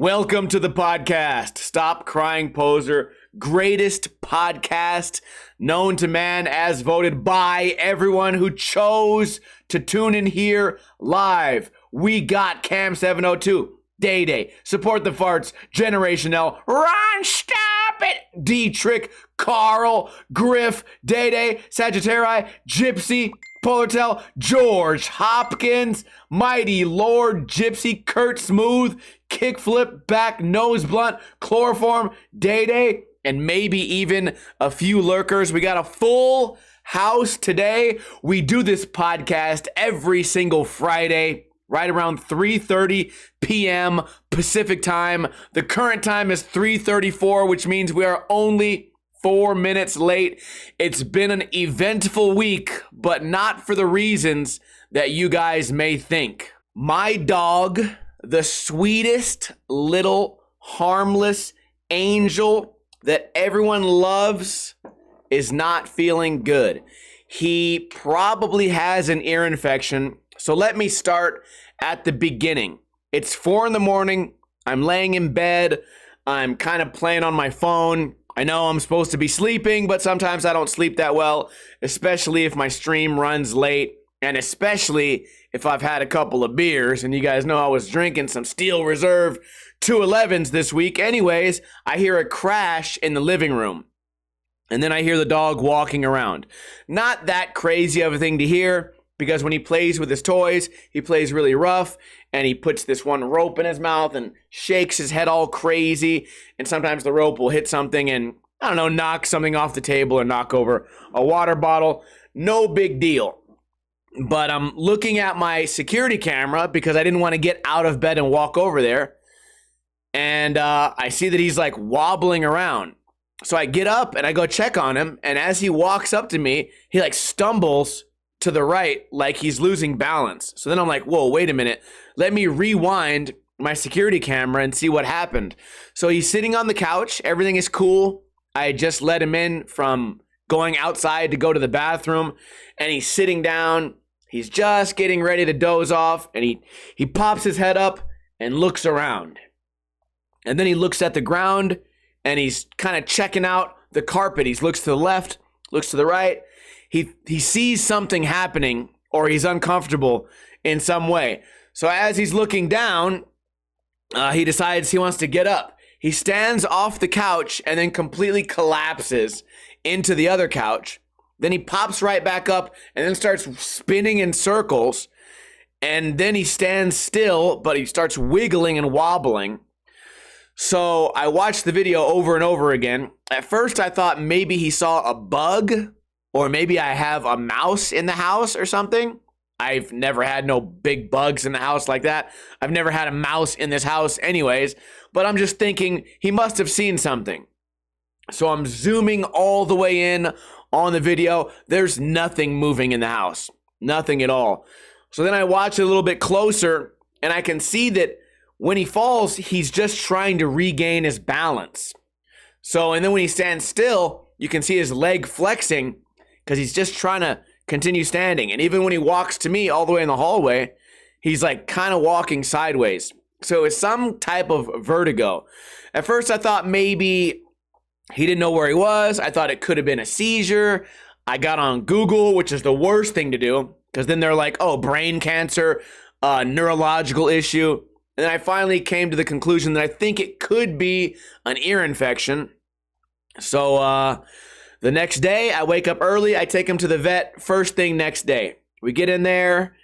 Welcome to the podcast. Stop Crying Poser. Greatest podcast known to man as voted by everyone who chose to tune in here live. We got Cam 702, Day Day, Support the Farts, Generation L, Ron Stop It, D-Trick, Carl, Griff, Day Day, Sagittari, Gypsy, Polartel, George Hopkins, Mighty Lord, Gypsy, Kurt Smooth, Kickflip, Back, Nose Blunt, Chloroform, Day Day, and maybe even a few lurkers. We got a full house today. We do this podcast every single Friday, right around 3:30 p.m. Pacific time. The current time is 3:34, which means we are only 4 minutes late. It's been an eventful week, but not for the reasons that you guys may think. My dog, the sweetest little harmless angel that everyone loves, is not feeling good. He probably has an ear infection. So let me start at the beginning. It's 4 a.m. I'm laying in bed. I'm kind of playing on my phone. I know I'm supposed to be sleeping, but sometimes I don't sleep that well, especially if my stream runs late, and especially if I've had a couple of beers. And you guys know I was drinking some Steel Reserve 211s this week. Anyways, I hear a crash in the living room, and then I hear the dog walking around. Not that crazy of a thing to hear, because when he plays with his toys, he plays really rough, and he puts this one rope in his mouth and shakes his head all crazy, and sometimes the rope will hit something and, I don't know, knock something off the table or knock over a water bottle. No big deal. But I'm looking at my security camera because I didn't want to get out of bed and walk over there, and I see that he's like wobbling around. So I get up and I go check on him, and as he walks up to me, he like stumbles to the right like he's losing balance. So then I'm like, whoa, wait a minute. Let me rewind my security camera and see what happened. So he's sitting on the couch. Everything is cool. I had just let him in from going outside to go to the bathroom, and he's sitting down. He's just getting ready to doze off, and he pops his head up and looks around. And then he looks at the ground, and he's kind of checking out the carpet. He looks to the left, looks to the right. He sees something happening, or he's uncomfortable in some way. So as he's looking down, he decides he wants to get up. He stands off the couch and then completely collapses into the other couch. Then he pops right back up and then starts spinning in circles. And then he stands still, but he starts wiggling and wobbling. So I watched the video over and over again. At first I thought maybe he saw a bug, or maybe I have a mouse in the house or something. I've never had no big bugs in the house like that. I've never had a mouse in this house anyways, but I'm just thinking he must have seen something. So I'm zooming all the way in on the video. There's nothing moving in the house. Nothing at all. So then I watch it a little bit closer, and I can see that when he falls, he's just trying to regain his balance. So, and then when he stands still, you can see his leg flexing because he's just trying to continue standing. And even when he walks to me all the way in the hallway, he's like kind of walking sideways. So it's some type of vertigo. At first I thought maybe he didn't know where he was. I thought it could have been a seizure. I got on Google, which is the worst thing to do, because then they're like, oh, brain cancer, neurological issue. And then I finally came to the conclusion that I think it could be an ear infection. So the next day, I wake up early. I take him to the vet first thing next day. We get in there,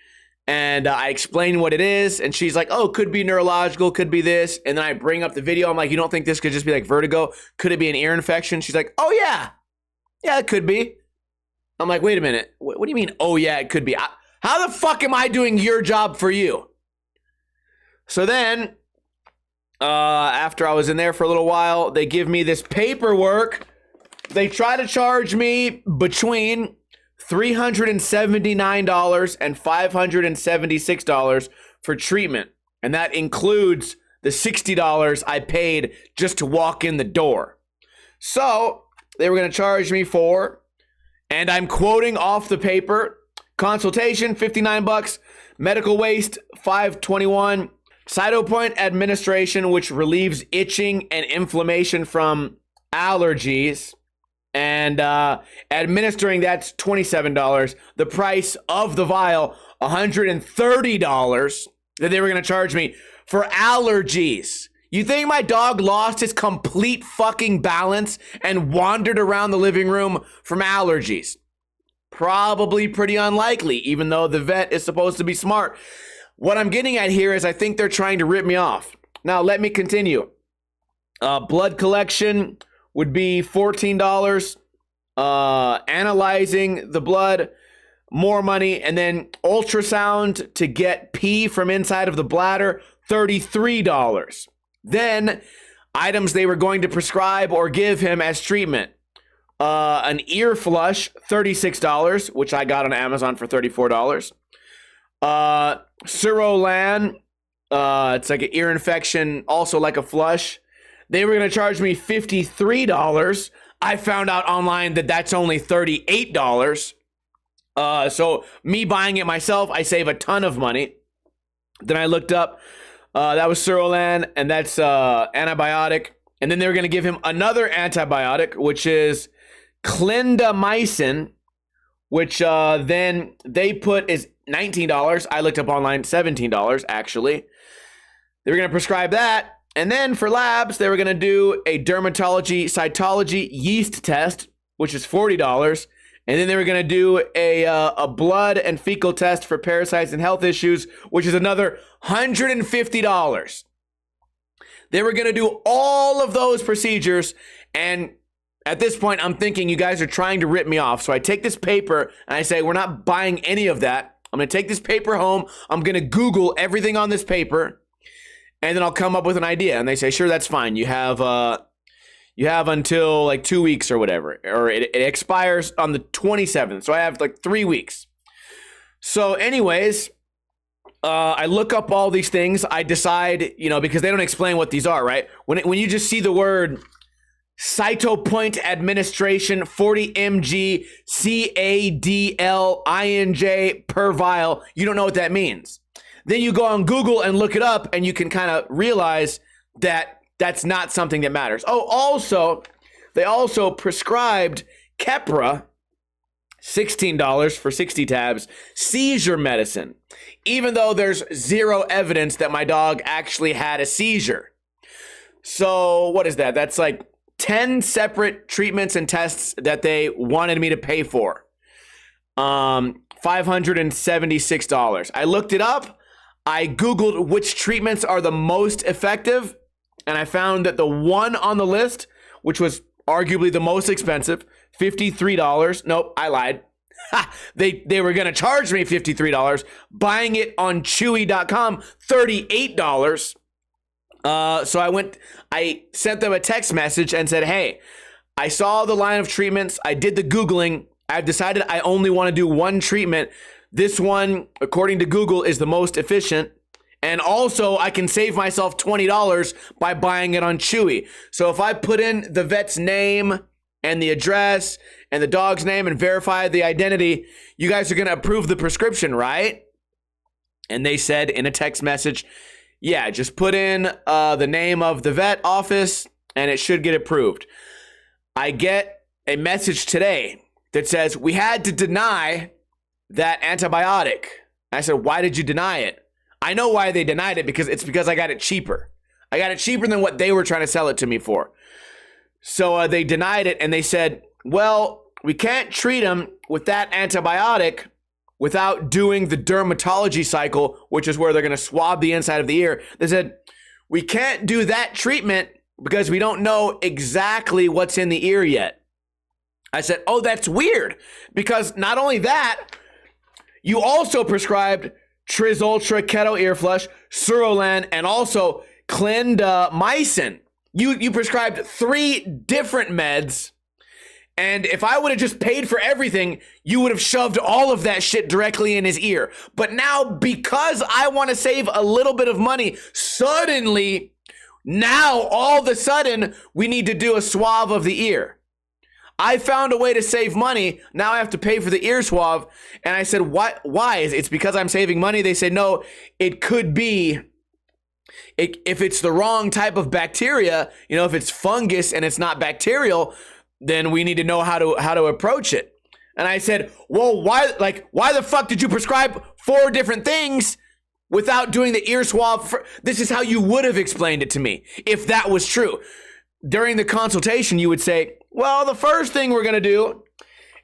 and I explain what it is. And she's like, oh, could be neurological, could be this. And then I bring up the video. I'm like, you don't think this could just be like vertigo? Could it be an ear infection? She's like, oh, yeah. Yeah, it could be. I'm like, wait a minute. What do you mean, oh, yeah, it could be? How the fuck am I doing your job for you? So then, after I was in there for a little while, they give me this paperwork. They try to charge me between $379 and $576 for treatment. And that includes the $60 I paid just to walk in the door. So they were going to charge me for, and I'm quoting off the paper, consultation, $59, medical waste, $521, Cytopoint administration, which relieves itching and inflammation from allergies. And administering that's $27. The price of the vial, $130 that they were going to charge me for allergies. You think my dog lost his complete fucking balance and wandered around the living room from allergies? Probably pretty unlikely, even though the vet is supposed to be smart. What I'm getting at here is I think they're trying to rip me off. Now, let me continue. Blood collection would be $14. Analyzing the blood, more money. And then ultrasound to get pee from inside of the bladder, $33. Then items they were going to prescribe or give him as treatment. An ear flush, $36, which I got on Amazon for $34. Surolan, it's like an ear infection, also like a flush. They were going to charge me $53. I found out online that that's only $38. So me buying it myself, I save a ton of money. Then I looked up, that was Surolan, and that's antibiotic. And then they were going to give him another antibiotic, which is clindamycin, which then they put is $19. I looked up online, $17 actually. They were going to prescribe that. And then for labs, they were going to do a dermatology cytology yeast test, which is $40. And then they were going to do a blood and fecal test for parasites and health issues, which is another $150. They were going to do all of those procedures. And at this point, I'm thinking you guys are trying to rip me off. So I take this paper and I say, we're not buying any of that. I'm going to take this paper home. I'm going to Google everything on this paper. And then I'll come up with an idea. And they say, sure, that's fine. You have until like 2 weeks or whatever. Or it expires on the 27th. So I have like 3 weeks. So anyways, I look up all these things. I decide, because they don't explain what these are, right? When you just see the word Cytopoint administration, 40 mg CADLINJ per vial, you don't know what that means. Then you go on Google and look it up, and you can kind of realize that that's not something that matters. Oh, also, they also prescribed Keppra, $16 for 60 tabs, seizure medicine, even though there's zero evidence that my dog actually had a seizure. So what is that? That's like 10 separate treatments and tests that they wanted me to pay for. $576. I looked it up. I Googled which treatments are the most effective, and I found that the one on the list, which was arguably the most expensive, $53. Nope, I lied. They were going to charge me $53. Buying it on Chewy.com, $38. So I sent them a text message and said, hey, I saw the line of treatments. I did the Googling. I've decided I only want to do one treatment. This one, according to Google, is the most efficient. And also, I can save myself $20 by buying it on Chewy. So if I put in the vet's name and the address and the dog's name and verify the identity, you guys are going to approve the prescription, right? And they said in a text message, yeah, just put in the name of the vet office and it should get approved. I get a message today that says, we had to deny that antibiotic. I said, why did you deny it? I know why they denied it, because I got it cheaper. I got it cheaper than what they were trying to sell it to me for. So they denied it, and they said, well, we can't treat him with that antibiotic without doing the dermatology cycle, which is where they're going to swab the inside of the ear. They said, we can't do that treatment because we don't know exactly what's in the ear yet. I said, oh, that's weird, because not only that, you also prescribed Triz Ultra Keto Ear Flush, Surolan, and also clindamycin. You prescribed 3 different meds, and if I would have just paid for everything, you would have shoved all of that shit directly in his ear. But now, because I want to save a little bit of money, suddenly, now all of a sudden, we need to do a swab of the ear. I found a way to save money. Now I have to pay for the ear swab. And I said, why? It's because I'm saving money? They said, no, it could be If it's the wrong type of bacteria, if it's fungus and it's not bacterial, then we need to know how to approach it. And I said, well, why the fuck did you prescribe 4 different things without doing the ear swab? This is how you would have explained it to me if that was true. During the consultation, you would say, well, the first thing we're going to do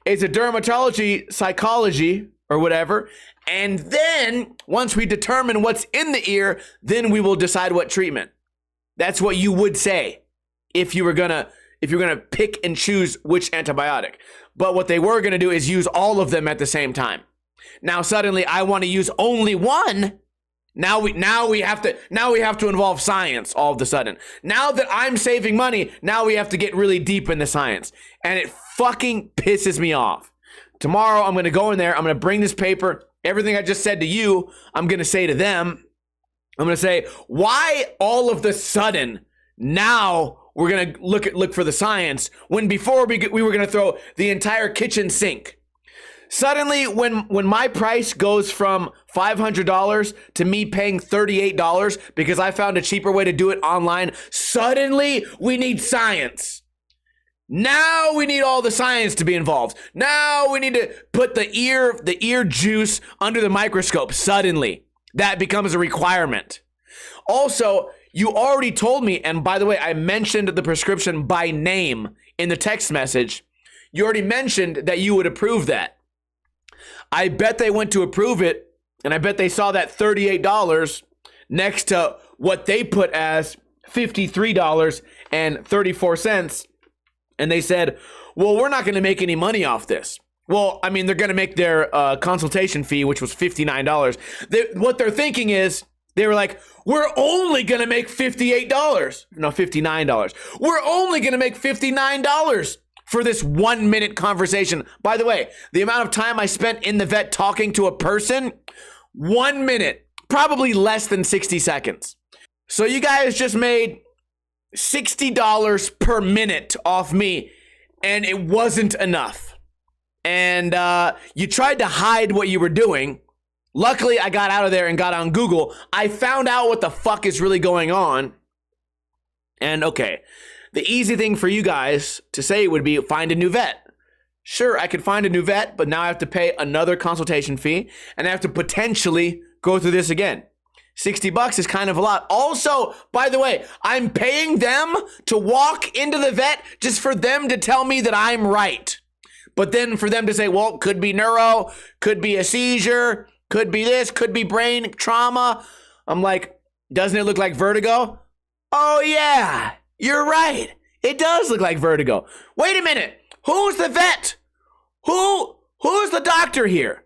is a dermatology psychology or whatever. And then once we determine what's in the ear, then we will decide what treatment. That's what you would say if you're going to pick and choose which antibiotic. But what they were going to do is use all of them at the same time. Now suddenly I want to use only one. Now we have to involve science all of a sudden. Now that I'm saving money, now we have to get really deep in the science. And it fucking pisses me off. Tomorrow I'm going to go in there, I'm going to bring this paper, everything I just said to you, I'm going to say to them. I'm going to say, why all of the sudden now we're going to look for the science when before we were going to throw the entire kitchen sink. Suddenly, when my price goes from $500 to me paying $38 because I found a cheaper way to do it online, suddenly we need science. Now we need all the science to be involved. Now we need to put the ear juice under the microscope. Suddenly, that becomes a requirement. Also, you already told me, and by the way, I mentioned the prescription by name in the text message. You already mentioned that you would approve that. I bet they went to approve it, and I bet they saw that $38 next to what they put as $53.34, and they said, well, we're not going to make any money off this. Well, I mean, they're going to make their consultation fee, which was $59. What they're thinking is, they were like, we're only going to make $58. No, $59. We're only going to make $59 for this 1 minute conversation. By the way, the amount of time I spent in the vet talking to a person, 1 minute, probably less than 60 seconds. So you guys just made $60 per minute off me, and it wasn't enough. And you tried to hide what you were doing. Luckily, I got out of there and got on Google. I found out what the fuck is really going on. And okay, the easy thing for you guys to say would be find a new vet. Sure, I could find a new vet, but now I have to pay another consultation fee, and I have to potentially go through this again. $60 is kind of a lot. Also, by the way, I'm paying them to walk into the vet just for them to tell me that I'm right. But then for them to say, well, could be neuro, could be a seizure, could be this, could be brain trauma. I'm like, doesn't it look like vertigo? Oh yeah, you're right. It does look like vertigo. Wait a minute. Who's the vet? Who's the doctor here?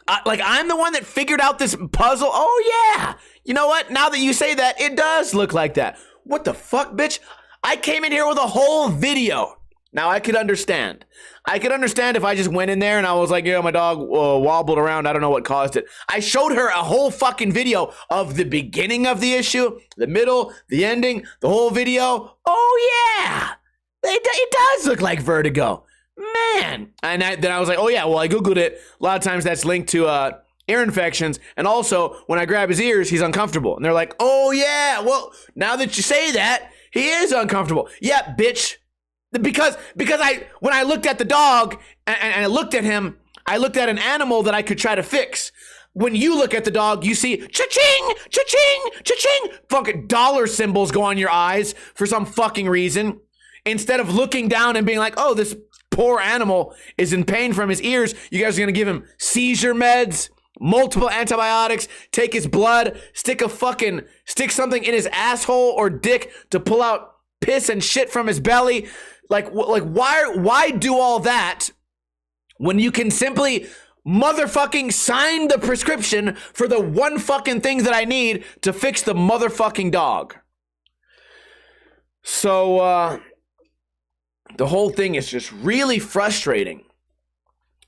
I'm the one that figured out this puzzle. Oh yeah. You know what? Now that you say that, it does look like that. What the fuck, bitch? I came in here with a whole video. Now I could understand. If I just went in there and I was like, yeah, my dog wobbled around. I don't know what caused it. I showed her a whole fucking video of the beginning of the issue, the middle, the ending, the whole video. Oh yeah, it does look like vertigo, man. And then I was like, oh yeah, well I Googled it. A lot of times that's linked to ear infections. And also when I grab his ears, he's uncomfortable. And they're like, oh yeah, well now that you say that, he is uncomfortable. Yeah, bitch. Because when I looked at the dog and I looked at him, I looked at an animal that I could try to fix. When you look at the dog, you see cha-ching, cha-ching, cha-ching, fucking dollar symbols go on your eyes for some fucking reason. Instead of looking down and being like, oh, this poor animal is in pain from his ears, you guys are going to give him seizure meds, multiple antibiotics, take his blood, stick something in his asshole or dick to pull out piss and shit from his belly. Like why do all that when you can simply motherfucking sign the prescription for the one fucking thing that I need to fix the motherfucking dog? So the whole thing is just really frustrating.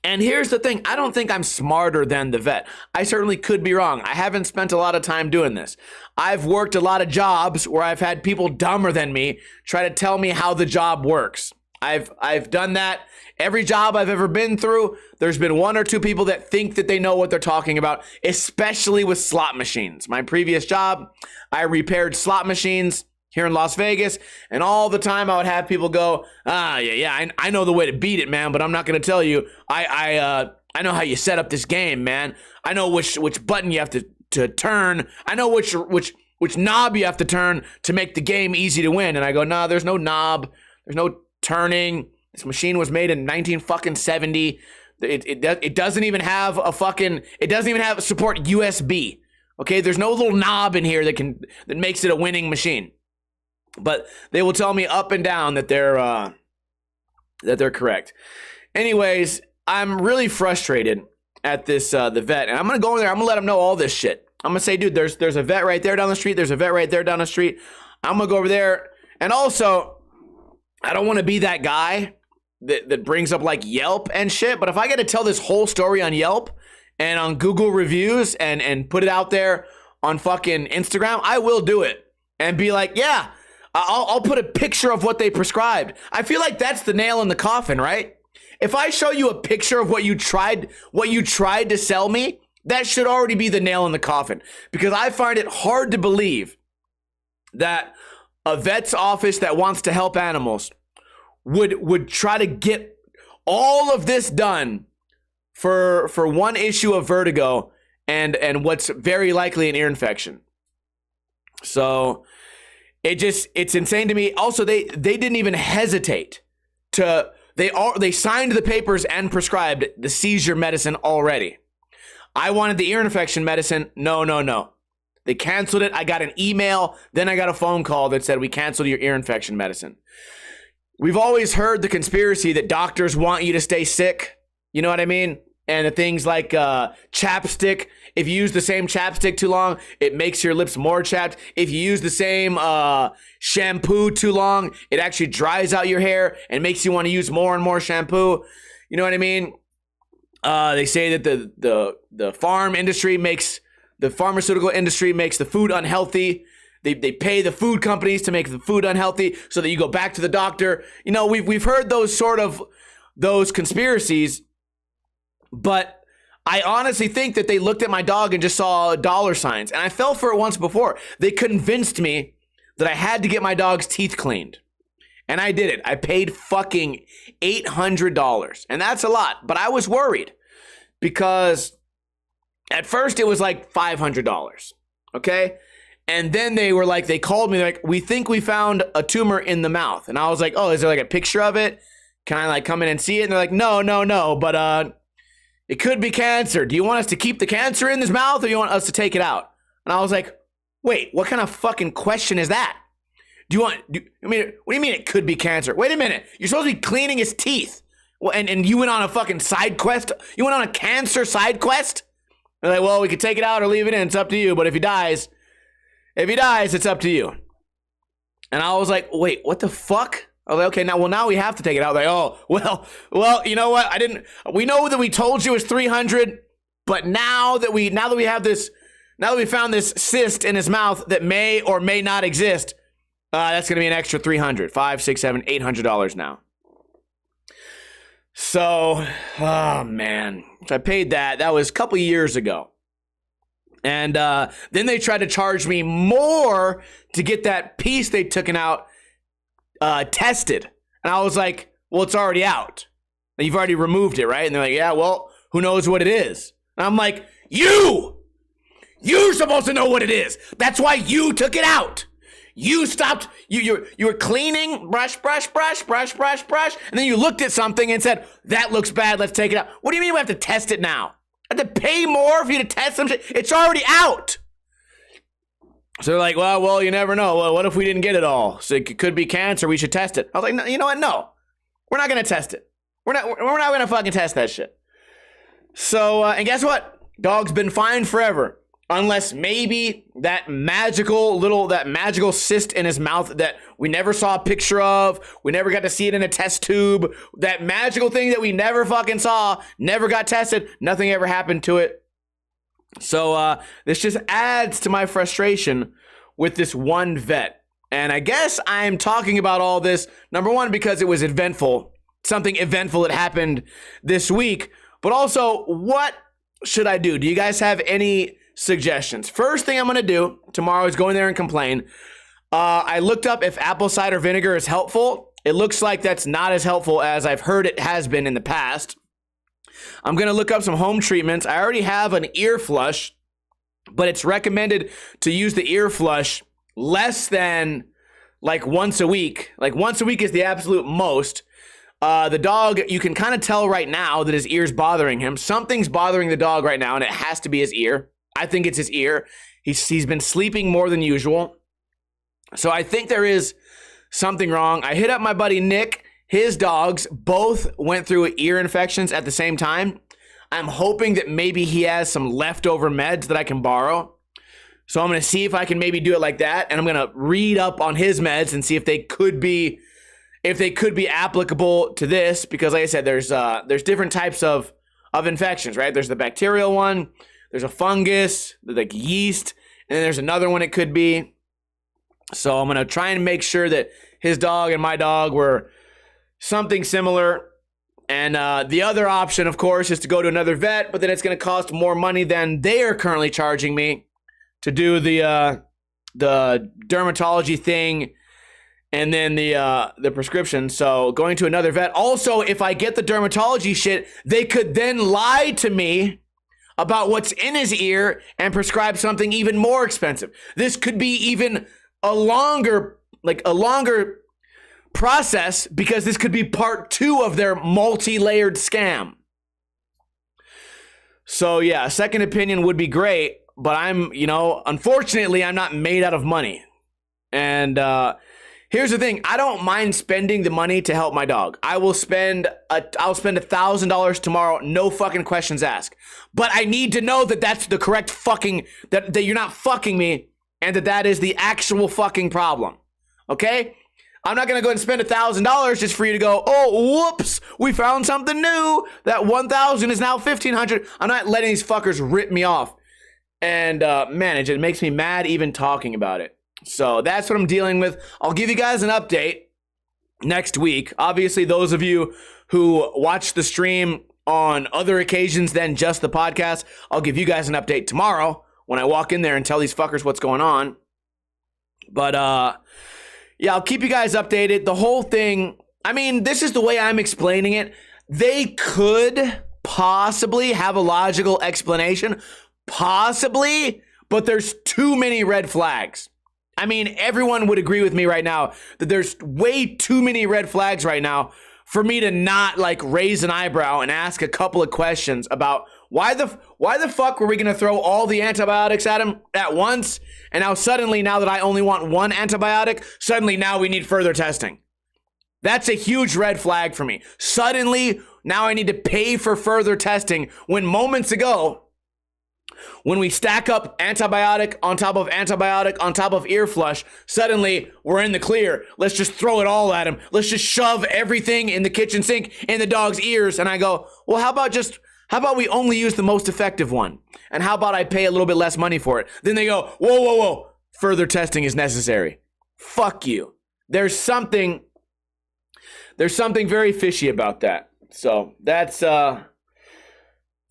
And here's the thing, I don't think I'm smarter than the vet. I certainly could be wrong. I haven't spent a lot of time doing this. I've worked a lot of jobs where I've had people dumber than me try to tell me how the job works. I've done that. Every job I've ever been through, there's been one or two people that think that they know what they're talking about, especially with slot machines. My previous job, I repaired slot machines here in Las Vegas, and all the time I would have people go, I know the way to beat it, man, but I'm not going to tell you. I know how you set up this game, man. I know which button you have to turn. I know which knob you have to turn to make the game easy to win. And I go, nah, there's no knob. There's no turning. This machine was made in 1970. It doesn't even have it doesn't even have support USB. Okay, there's no little knob in here that makes it a winning machine. But they will tell me up and down that they're correct. Anyways, I'm really frustrated at this the vet, and I'm gonna go in there. I'm gonna let them know all this shit. I'm gonna say, dude, there's a vet right there down the street. There's a vet right there down the street. I'm gonna go over there, and also, I don't want to be that guy that brings up like Yelp and shit. But if I get to tell this whole story on Yelp and on Google reviews and put it out there on fucking Instagram, I will do it and be like, yeah, I'll put a picture of what they prescribed. I feel like that's the nail in the coffin, right? If I show you a picture of what you tried to sell me, that should already be the nail in the coffin, because I find it hard to believe that a vet's office that wants to help animals would try to get all of this done for one issue of vertigo and what's very likely an ear infection. So it's insane to me. Also, they didn't even hesitate they signed the papers and prescribed the seizure medicine already. I wanted the ear infection medicine. No. They canceled it. I got an email. Then I got a phone call that said, we canceled your ear infection medicine. We've always heard the conspiracy that doctors want you to stay sick. You know what I mean? And the things like chapstick. If you use the same chapstick too long, it makes your lips more chapped. If you use the same shampoo too long, it actually dries out your hair and makes you want to use more and more shampoo. You know what I mean? They say that the pharmaceutical industry makes the food unhealthy. They pay the food companies to make the food unhealthy so that you go back to the doctor. You know, we've heard those conspiracies, but I honestly think that they looked at my dog and just saw dollar signs. And I fell for it once before. They convinced me that I had to get my dog's teeth cleaned. And I did it. I paid fucking $800. And that's a lot. But I was worried because at first it was like $500. Okay? And then they called me like, we think we found a tumor in the mouth. And I was like, oh, is there like a picture of it? Can I like come in and see it? And they're like, no. But it could be cancer. Do you want us to keep the cancer in his mouth or do you want us to take it out? And I was like, wait, what kind of fucking question is that? What do you mean it could be cancer? Wait a minute. You're supposed to be cleaning his teeth. Well, and you went on a fucking side quest? You went on a cancer side quest? They're like, well, we could take it out or leave it in. It's up to you. But if he dies, it's up to you. And I was like, wait, what the fuck? I was like, okay, now we have to take it out. Like, oh, well, you know what? We know that we told you it was 300, but now that we found this cyst in his mouth that may or may not exist, that's going to be an extra $300, $500, $600, $700, $800 now. So, oh man, so I paid that. That was a couple years ago. And then they tried to charge me more to get that piece they'd taken out tested. And I was like, well, it's already out. You've already removed it, right? And they're like, yeah, well, who knows what it is? And I'm like, you're supposed to know what it is. That's why you took it out. You stopped, you were cleaning, brush, and then you looked at something and said, that looks bad, let's take it out. What do you mean we have to test it now? I have to pay more for you to test some shit? It's already out. So they're like, well, you never know. Well, what if we didn't get it all? So it could be cancer, we should test it. I was like, no, you know what? No, we're not going to test it. We're not going to fucking test that shit. So, and guess what? Dog's been fine forever. Unless maybe that magical cyst in his mouth that we never saw a picture of, we never got to see it in a test tube, that magical thing that we never fucking saw, never got tested, nothing ever happened to it. So this just adds to my frustration with this one vet. And I guess I'm talking about all this, number one, because it was eventful, something eventful that happened this week, but also, what should I do? Do you guys have any suggestions? First thing I'm going to do tomorrow is go in there and complain. I looked up if apple cider vinegar is helpful. It looks like that's not as helpful as I've heard it has been in the past. I'm going to look up some home treatments. I already have an ear flush, but it's recommended to use the ear flush less than like once a week. Like once a week is the absolute most. The dog, you can kind of tell right now that his ear's bothering him. Something's bothering the dog right now, and it has to be his ear. I think it's his ear. He's been sleeping more than usual. So I think there is something wrong. I hit up my buddy Nick. His dogs both went through ear infections at the same time. I'm hoping that maybe he has some leftover meds that I can borrow. So I'm going to see if I can maybe do it like that. And I'm going to read up on his meds and see if they could be applicable to this, because like I said, there's different types of infections, right? There's the bacterial one, there's a fungus, like yeast, and then there's another one it could be. So I'm going to try and make sure that his dog and my dog were something similar. And the other option, of course, is to go to another vet, but then it's going to cost more money than they are currently charging me to do the dermatology thing and then the prescription. So going to another vet. Also, if I get the dermatology shit, they could then lie to me about what's in his ear and prescribe something even more expensive. This could be even a longer process, because this could be part 2 of their multi-layered scam. So yeah, a second opinion would be great, but unfortunately, I'm not made out of money. And here's the thing. I don't mind spending the money to help my dog. I'll spend $1,000 tomorrow. No fucking questions asked. But I need to know that that's the correct fucking, that you're not fucking me, and that is the actual fucking problem. Okay? I'm not going to go and spend $1,000 just for you to go, oh, whoops, we found something new. That 1,000 is now 1,500. I'm not letting these fuckers rip me off. And man, it just makes me mad even talking about it. So that's what I'm dealing with. I'll give you guys an update next week. Obviously, those of you who watch the stream on other occasions than just the podcast, I'll give you guys an update tomorrow when I walk in there and tell these fuckers what's going on. But yeah, I'll keep you guys updated. The whole thing, I mean, this is the way I'm explaining it. They could possibly have a logical explanation, possibly, but there's too many red flags. I mean, everyone would agree with me right now that there's way too many red flags right now for me to not raise an eyebrow and ask a couple of questions about why the fuck were we going to throw all the antibiotics at him at once? And now suddenly, now that I only want one antibiotic, suddenly now we need further testing. That's a huge red flag for me. Suddenly, now I need to pay for further testing when moments ago, when we stack up antibiotic on top of ear flush, suddenly we're in the clear. Let's just throw it all at him. Let's just shove everything in the kitchen sink in the dog's ears. And I go, well, how about we only use the most effective one? And how about I pay a little bit less money for it? Then they go, whoa. Further testing is necessary. Fuck you. There's something very fishy about that. So that's, those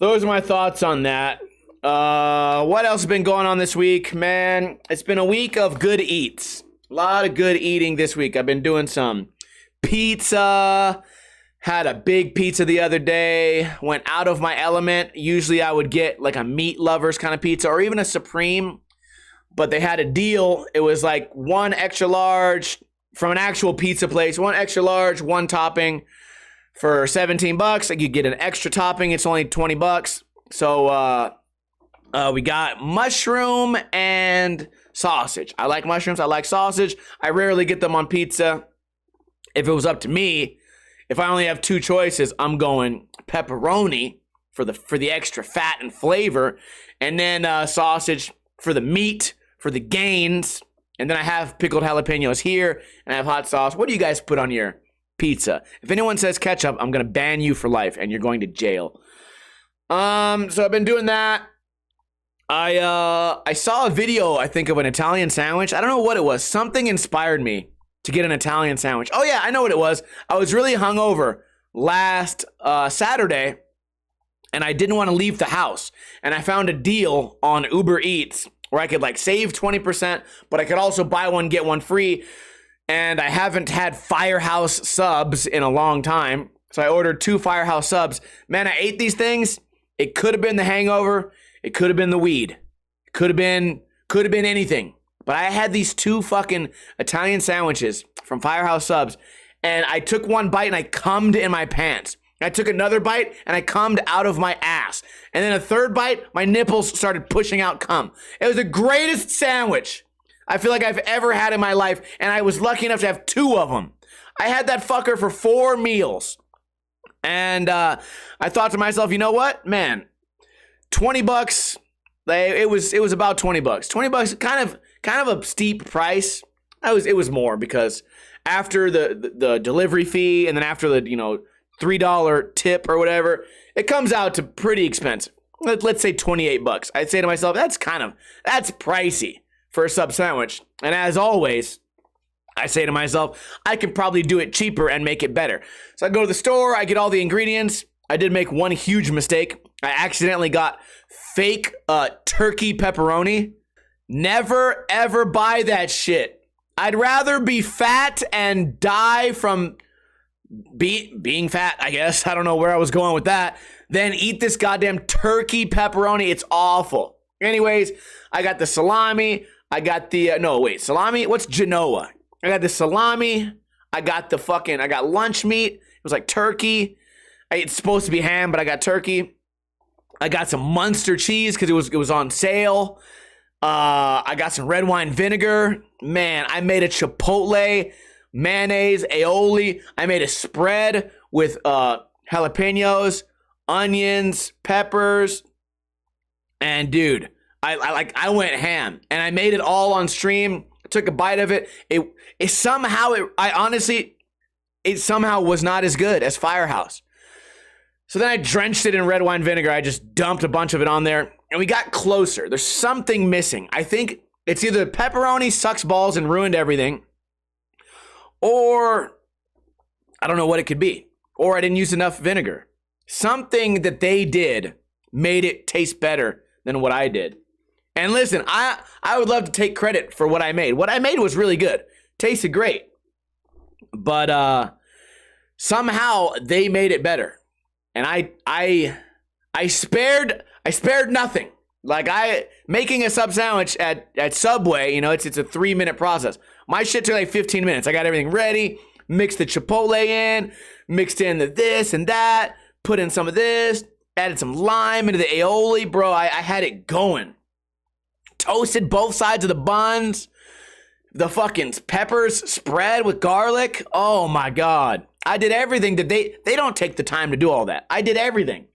are my thoughts on that. What else has been going on this week, man? It's been a week of good eats. A lot of good eating this week. I've been doing some pizza. Had a big pizza the other day. Went out of my element. Usually I would get like a meat lovers kind of pizza or even a Supreme. But they had a deal. It was like one extra large from an actual pizza place. One extra large, one topping for $17. Like you get an extra topping. It's only $20. So we got mushroom and sausage. I like mushrooms. I like sausage. I rarely get them on pizza. If it was up to me, if I only have two choices, I'm going pepperoni for the extra fat and flavor, and then sausage for the meat, for the gains, and then I have pickled jalapenos here, and I have hot sauce. What do you guys put on your pizza? If anyone says ketchup, I'm going to ban you for life, and you're going to jail. So I've been doing that. I saw a video, I think, of an Italian sandwich. I don't know what it was. Something inspired me to get an Italian sandwich. Oh yeah, I know what it was. I was really hungover last Saturday, and I didn't want to leave the house. And I found a deal on Uber Eats where I could like save 20%, but I could also buy one, get one free. And I haven't had Firehouse subs in a long time. So I ordered 2 Firehouse subs. Man, I ate these things. It could have been the hangover. It could have been the weed. It could have been anything. But I had these 2 fucking Italian sandwiches from Firehouse subs. And I took one bite and I cummed in my pants. I took another bite and I cummed out of my ass. And then a third bite, my nipples started pushing out cum. It was the greatest sandwich I feel like I've ever had in my life. And I was lucky enough to have 2 of them. I had that fucker for 4 meals. And I thought to myself, you know what, man, $20. It was about $20. $20, kind of a steep price. It was more because after the delivery fee and then after the $3 tip or whatever, it comes out to pretty expensive. Let's say $28. I'd say to myself, that's pricey for a sub sandwich. And as always, I say to myself, I could probably do it cheaper and make it better. So I go to the store, I get all the ingredients. I did make one huge mistake. I accidentally got fake turkey pepperoni. Never, ever buy that shit. I'd rather be fat and die from being fat, I guess. I don't know where I was going with that. Than eat this goddamn turkey pepperoni. It's awful. Anyways, I got the salami. I got the, salami? What's Genoa? I got the salami. I got lunch meat. It was like turkey. It's supposed to be ham, but I got turkey. I got some Munster cheese because it was on sale. I got some red wine vinegar. Man, I made a chipotle, mayonnaise, aioli. I made a spread with jalapenos, onions, peppers. And dude, I went ham. And I made it all on stream. Took a bite of it. It somehow was not as good as Firehouse. So then I drenched it in red wine vinegar. I just dumped a bunch of it on there, and we got closer. There's something missing. I think it's either pepperoni sucks balls and ruined everything, or I don't know what it could be, or I didn't use enough vinegar. Something that they did made it taste better than what I did. And listen, I would love to take credit for what I made. What I made was really good. Tasted great. But somehow they made it better. And I spared nothing. Like making a sub sandwich at Subway, it's a 3-minute process. My shit took like 15 minutes. I got everything ready, mixed the chipotle in, mixed in the this and that, put in some of this, added some lime into the aioli, bro. I had it going. Toasted both sides of the buns. The fucking peppers spread with garlic. Oh my God. I did everything that they don't take the time to do all that. I did everything.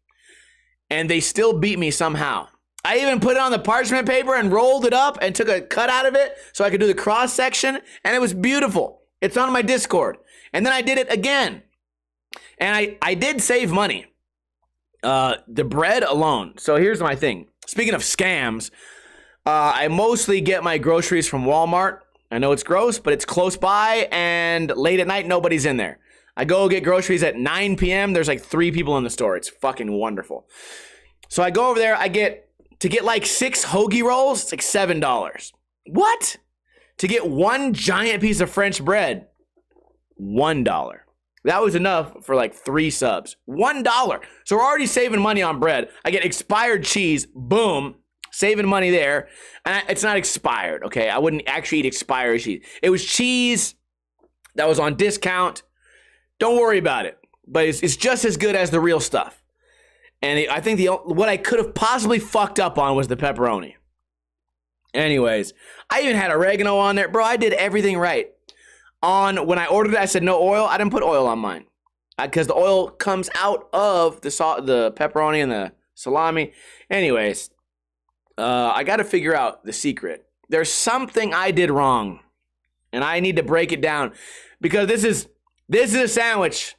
And they still beat me somehow. I even put it on the parchment paper and rolled it up and took a cut out of it so I could do the cross section. And it was beautiful. It's on my Discord. And then I did it again. And I did save money. The bread alone. So here's my thing. Speaking of scams, I mostly get my groceries from Walmart. I know it's gross, but it's close by, and late at night, nobody's in there. I go get groceries at 9 p.m. There's like 3 people in the store. It's fucking wonderful. So I go over there. To get like 6 hoagie rolls, it's like $7. What? To get 1 giant piece of French bread, $1. That was enough for like 3 subs. $1. So we're already saving money on bread. I get expired cheese. Boom. Saving money there. And it's not expired, okay? I wouldn't actually eat expired cheese. It was cheese that was on discount. Don't worry about it. But it's just as good as the real stuff. And I think what I could have possibly fucked up on was the pepperoni. Anyways, I even had oregano on there. Bro, I did everything right. When I ordered it, I said no oil. I didn't put oil on mine. Because the oil comes out of the pepperoni and the salami. Anyways, I got to figure out the secret. There's something I did wrong, and I need to break it down because this is a sandwich.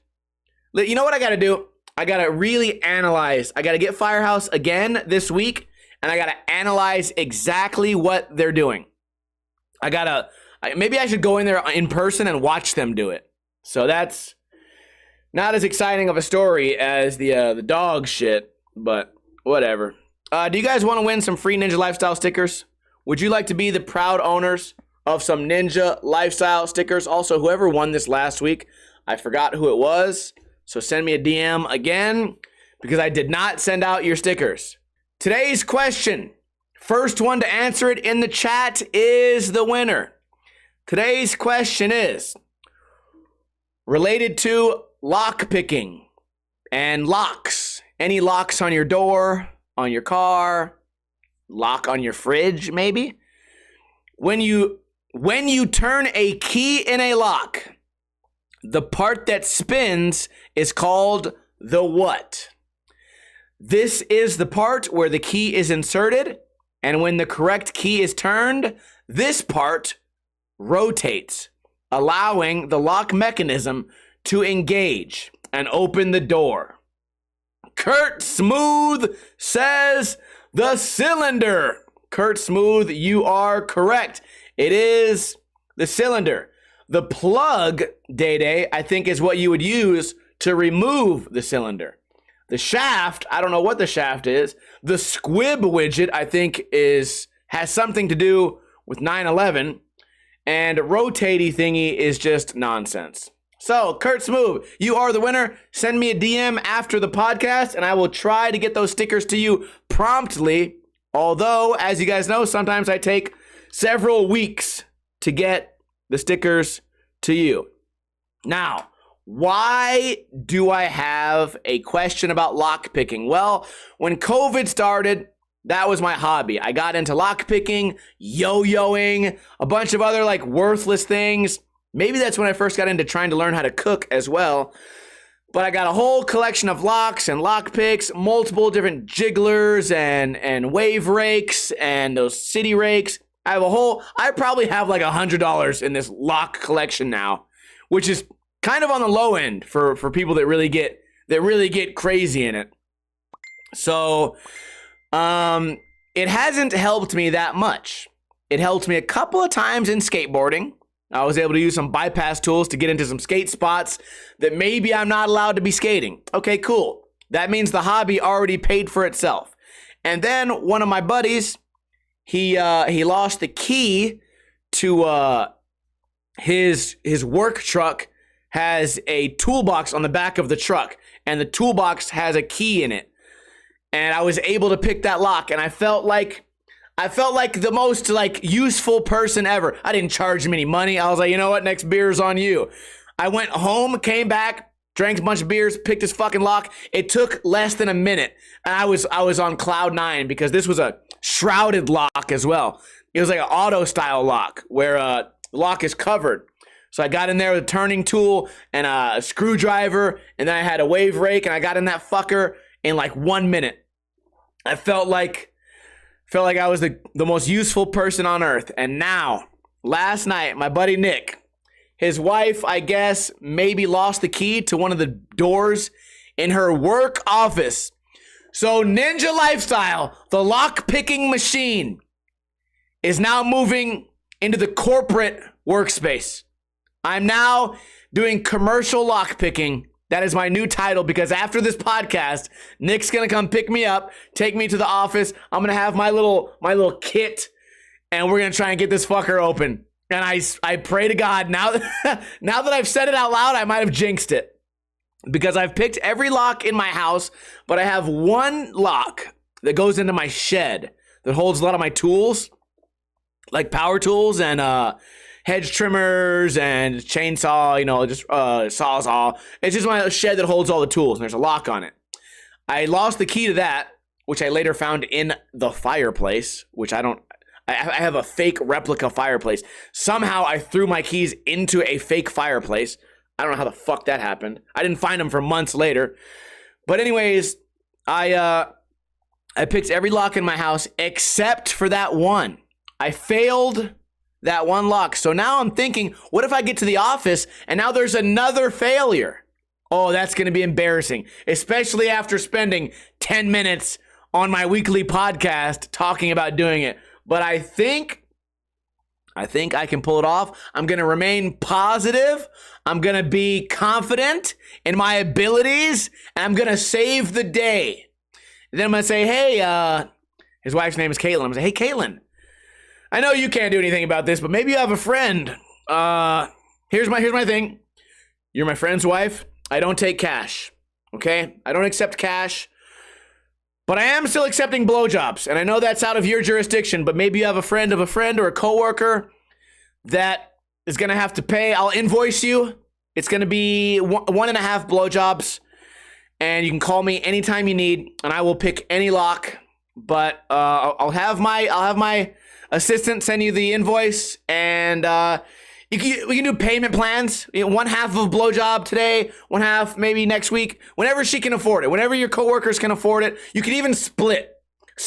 You know what I got to do? I got to really analyze. I got to get Firehouse again this week, and and I got to analyze exactly what they're doing. Maybe I should go in there in person and watch them do it. So that's not as exciting of a story as the dog shit, but whatever. Do you guys want to win some free Ninja Lifestyle stickers? Would you like to be the proud owners of some Ninja Lifestyle stickers? Also, whoever won this last week, I forgot who it was, so send me a DM again because I did not send out your stickers. Today's question, first one to answer it in the chat is the winner. Today's question is related to lockpicking and locks. Any locks on your door, on your car, lock on your fridge, maybe? When you turn a key in a lock, the part that spins is called the what? This is the part where the key is inserted, and when the correct key is turned, this part rotates, allowing the lock mechanism to engage and open the door. Kurt Smooth says the cylinder. Kurt Smooth, you are correct. It is the cylinder. The plug, Day-Day, I think is what you would use to remove the cylinder. The shaft, I don't know what the shaft is. The squib widget, I think, has something to do with 9/11. And rotatey thingy is just nonsense. So, Kurt Smooth, you are the winner. Send me a DM after the podcast, and I will try to get those stickers to you promptly. Although, as you guys know, sometimes I take several weeks to get the stickers to you. Now, why do I have a question about lockpicking? Well, when COVID started, that was my hobby. I got into lockpicking, yo-yoing, a bunch of other like worthless things. Maybe that's when I first got into trying to learn how to cook as well. But I got a whole collection of locks and lockpicks, multiple different jigglers and wave rakes and those city rakes. I probably have like $100 in this lock collection now, which is kind of on the low end for people that really get crazy in it. So, it hasn't helped me that much. It helped me a couple of times in skateboarding. I was able to use some bypass tools to get into some skate spots that maybe I'm not allowed to be skating. Okay, cool. That means the hobby already paid for itself. And then one of my buddies, he lost the key to his work truck has a toolbox on the back of the truck, and the toolbox has a key in it. And I was able to pick that lock, and I felt like the most like useful person ever. I didn't charge him any money. I was like, you know what? Next beer's on you. I went home, came back, drank a bunch of beers, picked his fucking lock. It took less than a minute, and I was on cloud nine because this was a shrouded lock as well. It was like an auto style lock where the lock is covered. So I got in there with a turning tool and a screwdriver, and then I had a wave rake, and I got in that fucker in like 1 minute. I felt like I was the most useful person on earth. And now, last night, my buddy Nick, his wife, I guess, maybe lost the key to one of the doors in her work office. So Ninja Lifestyle, the lock-picking machine, is now moving into the corporate workspace. I'm now doing commercial lockpicking. That is my new title because after this podcast, Nick's going to come pick me up, take me to the office. I'm going to have my little kit, and we're going to try and get this fucker open. And I pray to God, now that I've said it out loud, I might have jinxed it. Because I've picked every lock in my house, but I have one lock that goes into my shed that holds a lot of my tools, like power tools and hedge trimmers and chainsaw, just sawzall. It's just my shed that holds all the tools, and there's a lock on it. I lost the key to that, which I later found in the fireplace, which I have a fake replica fireplace. Somehow I threw my keys into a fake fireplace. I don't know how the fuck that happened. I didn't find them for months later. But anyways, I picked every lock in my house except for that one. I failed that one lock. So now I'm thinking, what if I get to the office and now there's another failure? Oh, that's going to be embarrassing, especially after spending 10 minutes on my weekly podcast talking about doing it. But I think I can pull it off. I'm going to remain positive. I'm going to be confident in my abilities. And I'm going to save the day. And then I'm going to say, hey, his wife's name is Caitlin. I'm going to say, hey, Caitlin, I know you can't do anything about this, but maybe you have a friend. Here's my thing. You're my friend's wife. I don't take cash. Okay? I don't accept cash. But I am still accepting blowjobs. And I know that's out of your jurisdiction, but maybe you have a friend of a friend or a coworker that is going to have to pay. I'll invoice you. It's going to be 1.5 blowjobs. And you can call me anytime you need, and I will pick any lock. But I'll have my assistant send you the invoice, and we can do payment plans. One half of a blowjob today, one half maybe next week, whenever she can afford it, whenever your coworkers can afford it. You can even split.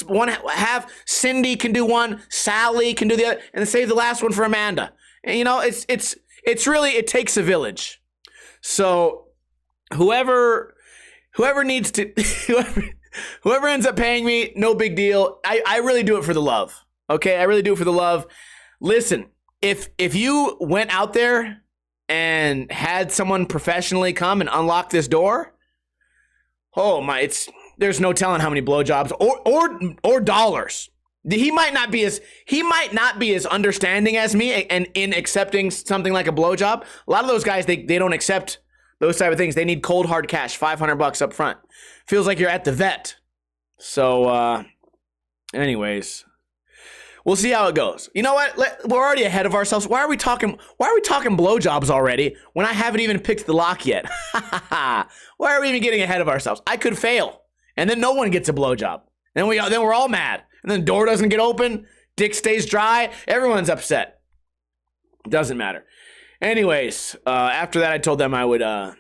One half, Cindy can do one, Sally can do the other, and save the last one for Amanda. And it's really, it takes a village. So whoever needs to, whoever ends up paying me, no big deal. I really do it for the love. Okay, I really do it for the love. Listen, if you went out there and had someone professionally come and unlock this door, oh my, there's no telling how many blowjobs or dollars. He might not be as understanding as me and in accepting something like a blowjob. A lot of those guys, they don't accept those type of things. They need cold hard cash, $500 up front. Feels like you're at the vet. So anyways, we'll see how it goes. You know what? We're already ahead of ourselves. Why are we talking blowjobs already when I haven't even picked the lock yet? Why are we even getting ahead of ourselves? I could fail, and then no one gets a blowjob. Then we're all mad. And then the door doesn't get open. Dick stays dry. Everyone's upset. Doesn't matter. Anyways, after that, I told them I would I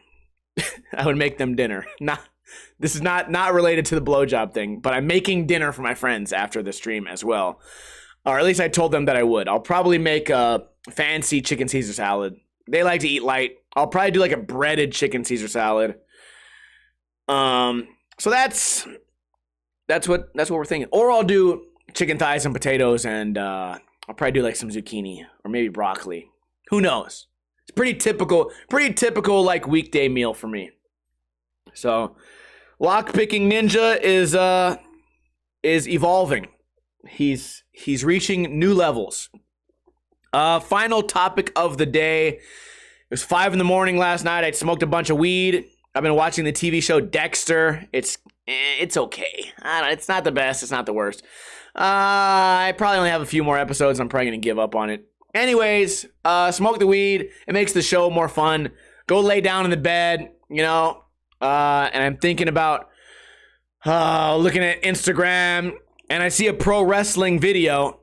would make them dinner. This is not related to the blowjob thing, but I'm making dinner for my friends after the stream as well. Or at least I told them that I would. I'll probably make a fancy chicken Caesar salad. They like to eat light. I'll probably do like a breaded chicken Caesar salad. So that's what we're thinking. Or I'll do chicken thighs and potatoes, and I'll probably do like some zucchini or maybe broccoli. Who knows? It's pretty typical like weekday meal for me. So Lockpicking Ninja is evolving. He's reaching new levels. Final topic of the day. It was 5 a.m. last night. I smoked a bunch of weed. I've been watching the TV show Dexter. It's okay. It's not the best. It's not the worst. I probably only have a few more episodes. I'm probably going to give up on it. Anyways, smoke the weed. It makes the show more fun. Go lay down in the bed, and I'm thinking about looking at Instagram, and I see a pro wrestling video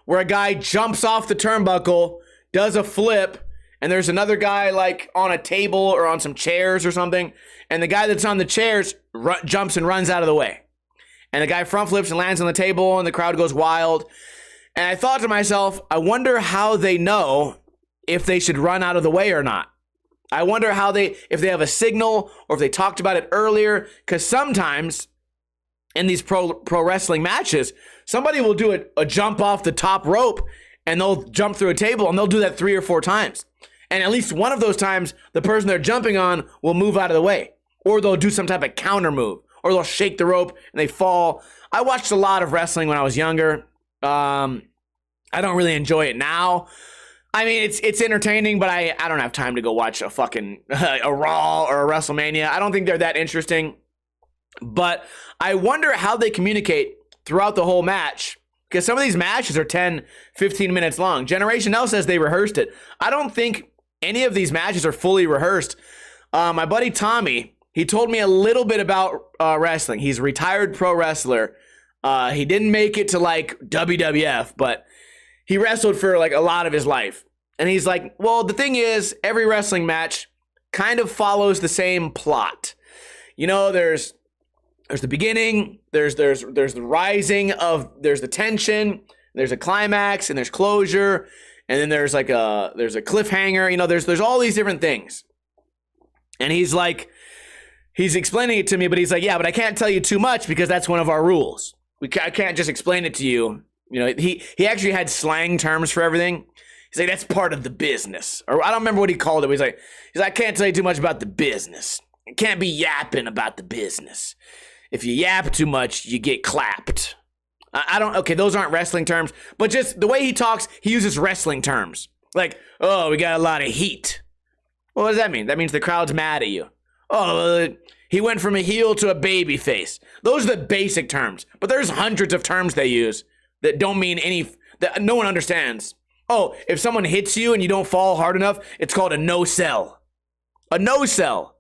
where a guy jumps off the turnbuckle, does a flip, and there's another guy like on a table or on some chairs or something, and the guy that's on the chairs jumps and runs out of the way. And the guy front flips and lands on the table, and the crowd goes wild. And I thought to myself, I wonder how they know if they should run out of the way or not. I wonder if they have a signal or if they talked about it earlier. Because sometimes in these pro wrestling matches, somebody will do a jump off the top rope and they'll jump through a table, and they'll do that 3 or 4 times. And at least one of those times, the person they're jumping on will move out of the way. Or they'll do some type of counter move. Or they'll shake the rope and they fall. I watched a lot of wrestling when I was younger. I don't really enjoy it now. I mean, it's entertaining, but I don't have time to go watch a fucking a Raw or a WrestleMania. I don't think they're that interesting. But I wonder how they communicate throughout the whole match, because some of these matches are 10, 15 minutes long. Generation L says they rehearsed it. I don't think any of these matches are fully rehearsed. My buddy Tommy, he told me a little bit about wrestling. He's a retired pro wrestler. He didn't make it to like WWF, but he wrestled for like a lot of his life. And he's like, well, the thing is, every wrestling match kind of follows the same plot. There's the beginning, there's the rising of, there's the tension, there's a climax, and there's closure, and then there's a cliffhanger. There's all these different things. And he's like, he's explaining it to me, but he's like, yeah, but I can't tell you too much because that's one of our rules. I can't just explain it to you. You know, he actually had slang terms for everything. He's like, that's part of the business. Or I don't remember what he called it. But he's like, I can't tell you too much about the business. I can't be yapping about the business. If you yap too much, you get clapped. Okay, those aren't wrestling terms, but just the way he talks, he uses wrestling terms. Like, oh, we got a lot of heat. Well, what does that mean? That means the crowd's mad at you. Oh, he went from a heel to a baby face. Those are the basic terms, but there's hundreds of terms they use that don't mean that no one understands. Oh, if someone hits you and you don't fall hard enough, it's called a no-sell. A no-sell.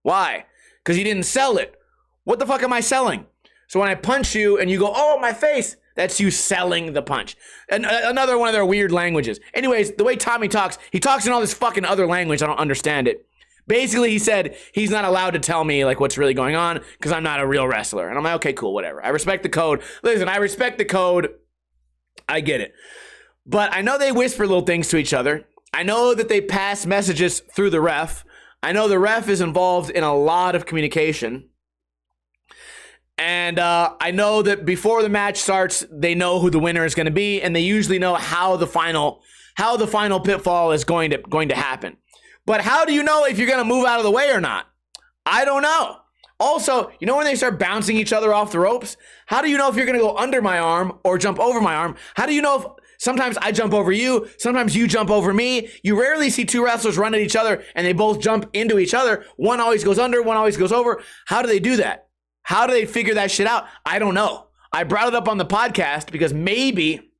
Why? Because you didn't sell it. What the fuck am I selling? So when I punch you and you go, oh, my face, that's you selling the punch. And another one of their weird languages. Anyways, the way Tommy talks, he talks in all this fucking other language. I don't understand it. Basically, he said he's not allowed to tell me like what's really going on because I'm not a real wrestler. And I'm like, okay, cool, whatever. I respect the code. Listen, I respect the code. I get it. But I know they whisper little things to each other. I know that they pass messages through the ref. I know the ref is involved in a lot of communication. And I know that before the match starts, they know who the winner is going to be, and they usually know how the final pitfall is going to happen. But how do you know if you're going to move out of the way or not? I don't know. Also, you know when they start bouncing each other off the ropes? How do you know if you're going to go under my arm or jump over my arm? How do you know if sometimes I jump over you, sometimes you jump over me? You rarely see two wrestlers run at each other and they both jump into each other. One always goes under, one always goes over. How do they do that? How do they figure that shit out? I don't know. I brought it up on the podcast because maybe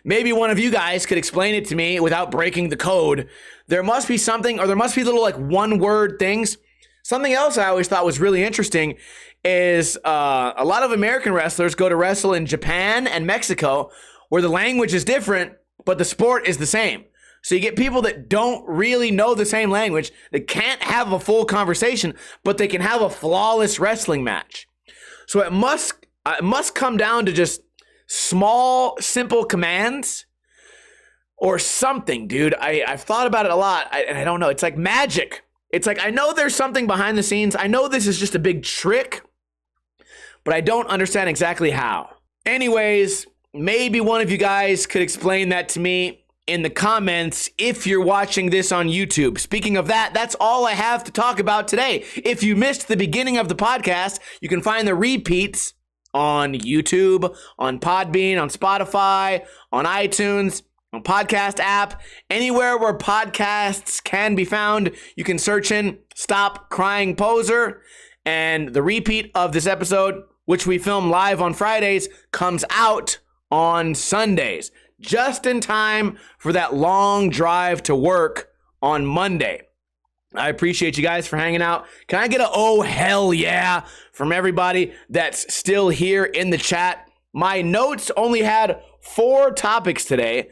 one of you guys could explain it to me without breaking the code. There must be something, or there must be little like one word things. Something else I always thought was really interesting is a lot of American wrestlers go to wrestle in Japan and Mexico where the language is different, but the sport is the same. So you get people that don't really know the same language, that can't have a full conversation, but they can have a flawless wrestling match. So it must come down to just small, simple commands or something, dude. I've thought about it a lot, and I don't know. It's like magic. It's like I know there's something behind the scenes. I know this is just a big trick, but I don't understand exactly how. Anyways, maybe one of you guys could explain that to me in the comments if you're watching this on YouTube. Speaking of that, that's all I have to talk about today. If you missed the beginning of the podcast, you can find the repeats on YouTube, on Podbean, on Spotify, on iTunes, on podcast app, anywhere where podcasts can be found. You can search in Stop Crying Poser, and the repeat of this episode, which we film live on Fridays, comes out on Sundays, just in time for that long drive to work on Monday. I appreciate you guys for hanging out. Can I get a oh hell yeah from everybody that's still here in the chat? My notes only had 4 topics today,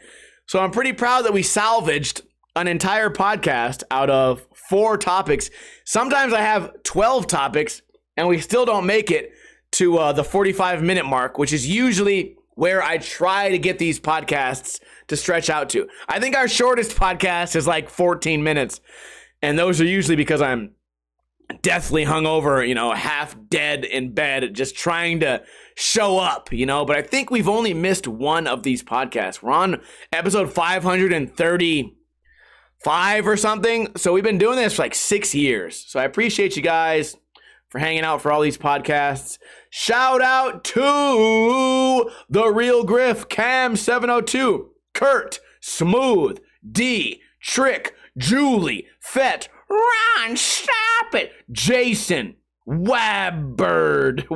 so I'm pretty proud that we salvaged an entire podcast out of 4 topics. Sometimes I have 12 topics and we still don't make it to the 45-minute mark, which is usually where I try to get these podcasts to stretch out to. I think our shortest podcast is like 14 minutes. And those are usually because I'm deathly hungover, half dead in bed, just trying to show up, But I think we've only missed one of these podcasts. We're on episode 535 or something. So we've been doing this for like 6 years. So I appreciate you guys for hanging out for all these podcasts. Shout out to The Real Griff, Cam702, Kurt, Smooth, D, Trick, Julie, Fett, Ron, stop it, Jason, Warbird,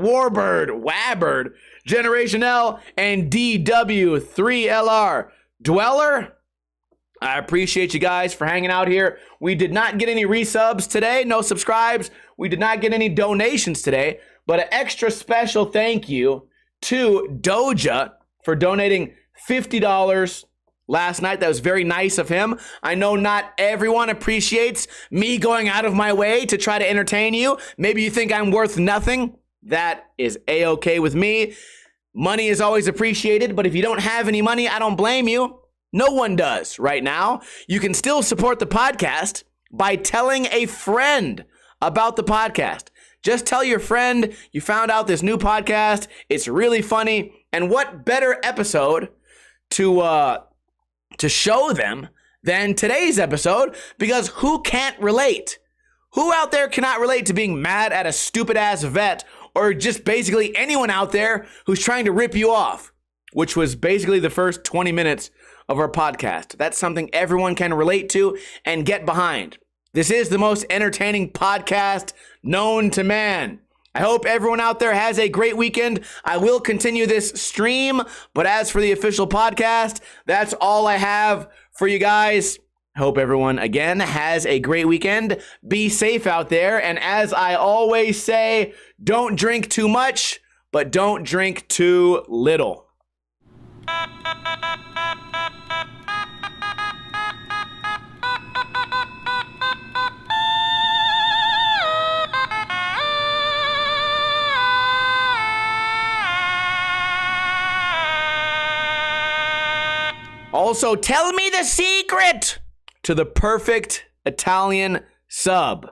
Generation L, and DW3LR. Dweller, I appreciate you guys for hanging out here. We did not get any resubs today, no subscribes. We did not get any donations today, but an extra special thank you to Doja for donating $50 last night. That was very nice of him. I know not everyone appreciates me going out of my way to try to entertain you. Maybe you think I'm worth nothing. That is A-okay with me. Money is always appreciated, but if you don't have any money, I don't blame you. No one does right now. You can still support the podcast by telling a friend about the podcast. Just tell your friend you found out this new podcast. It's really funny. And what better episode to show them than today's episode? Because who can't relate? Who out there cannot relate to being mad at a stupid ass vet, or just basically anyone out there who's trying to rip you off? Which was basically the first 20 minutes of our podcast. That's something everyone can relate to and get behind. This is the most entertaining podcast known to man. I hope everyone out there has a great weekend. I will continue this stream, but as for the official podcast, that's all I have for you guys. I hope everyone, again, has a great weekend. Be safe out there. And as I always say, don't drink too much, but don't drink too little. Also, tell me the secret to the perfect Italian sub.